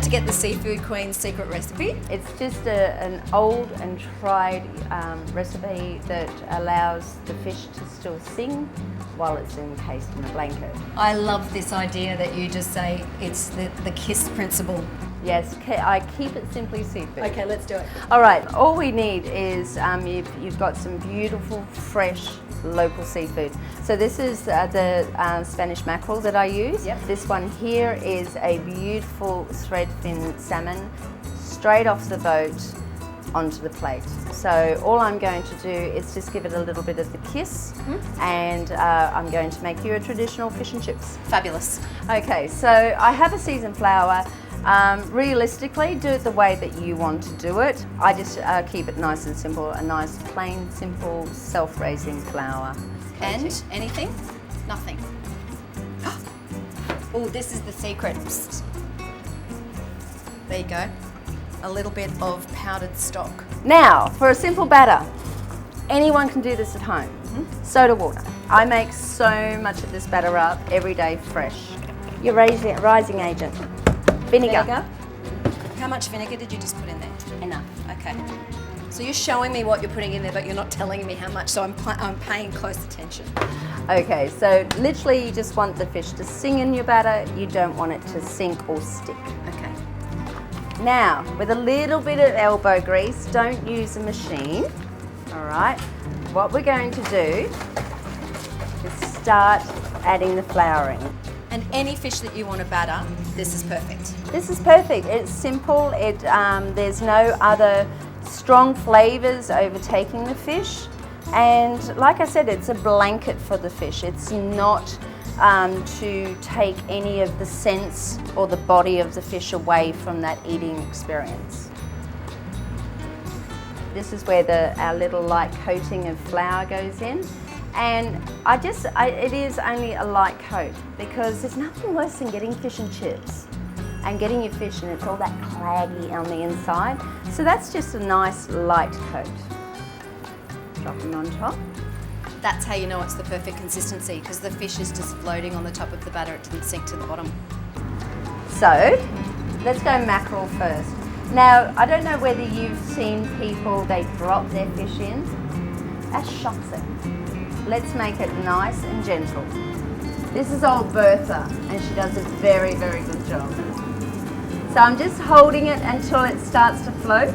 to get the Seafood Queen's secret recipe? It's just an old and tried recipe that allows the fish to still sing while it's encased in a blanket. I love this idea that you just say it's the KISS principle. Yes, I keep it simply seafood. Okay, let's do it. All right, all we need is you've got some beautiful, fresh, local seafood. So this is the Spanish mackerel that I use. Yep. This one here is a beautiful thread fin salmon, straight off the boat onto the plate. So all I'm going to do is just give it a little bit of the kiss, and I'm going to make you a traditional fish and chips. Fabulous. Okay, so I have a seasoned flour. Realistically, do it the way that you want to do it. I just keep it nice and simple, a nice, plain, simple, self-raising flour. And anything? Nothing. Oh, this is the secret. Psst. There you go. A little bit of powdered stock. Now, for a simple batter, anyone can do this at home. Soda water. I make so much of this batter up every day fresh. Your rising agent. Vinegar. How much vinegar did you just put in there? Enough. Okay. So you're showing me what you're putting in there, but you're not telling me how much, so I'm paying close attention. Okay, so literally you just want the fish to sing in your batter. You don't want it to sink or stick. Okay. Now, with a little bit of elbow grease, don't use a machine. All right. What we're going to do is start adding the flour in. And any fish that you want to batter, this is perfect. This is perfect. It's simple. There's no other strong flavors overtaking the fish. And like I said, it's a blanket for the fish. It's not to take any of the sense or the body of the fish away from that eating experience. This is where our little light coating of flour goes in. And it is only a light coat, because there's nothing worse than getting fish and chips and getting your fish and it's all that claggy on the inside. So that's just a nice light coat. Drop them on top. That's how you know it's the perfect consistency, because the fish is just floating on the top of the batter. It didn't sink to the bottom. So let's go mackerel first. Now, I don't know whether you've seen people, they drop their fish in. That shocks it. Let's make it nice and gentle. This is old Bertha, and she does a very, very good job. So I'm just holding it until it starts to float,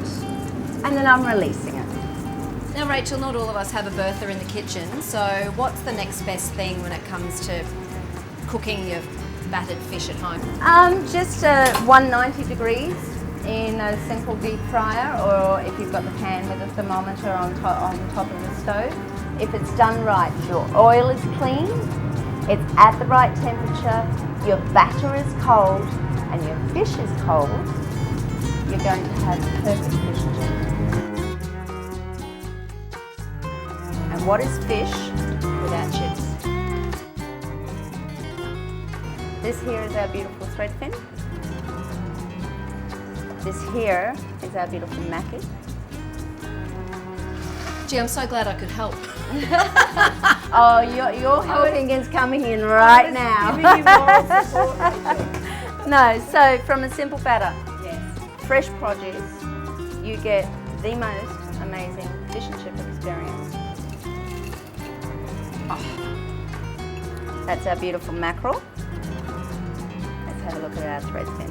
and then I'm releasing it. Now, Rachel, not all of us have a Bertha in the kitchen, so what's the next best thing when it comes to cooking your battered fish at home? Just 190 degrees in a simple deep fryer, or if you've got the pan with a thermometer on top of the stove. If it's done right, your oil is clean, it's at the right temperature, your batter is cold, and your fish is cold, you're going to have perfect fish and chips. And what is fish without chips? This here is our beautiful thread fin. This here is our beautiful mackie. Gee, I'm so glad I could help. Oh, your helping is coming in right now. Giving you moral support. No, so from a simple batter, Yes. fresh produce, you get the most amazing fish and chip experience. Oh. That's our beautiful mackerel. Let's have a look at our thread fin.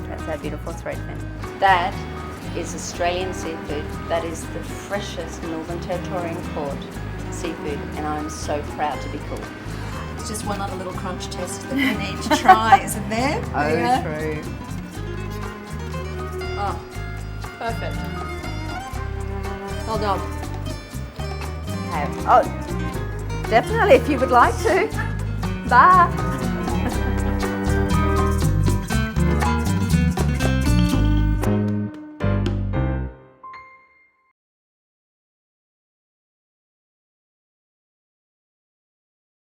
That's our beautiful thread fin. That is Australian seafood. That is the freshest Northern Territorial caught seafood, and I'm so proud to be called. It's just one other little crunch test that we need to try, isn't there? Oh, true. Oh, perfect. Well done. Oh, definitely if you would like to. Bye.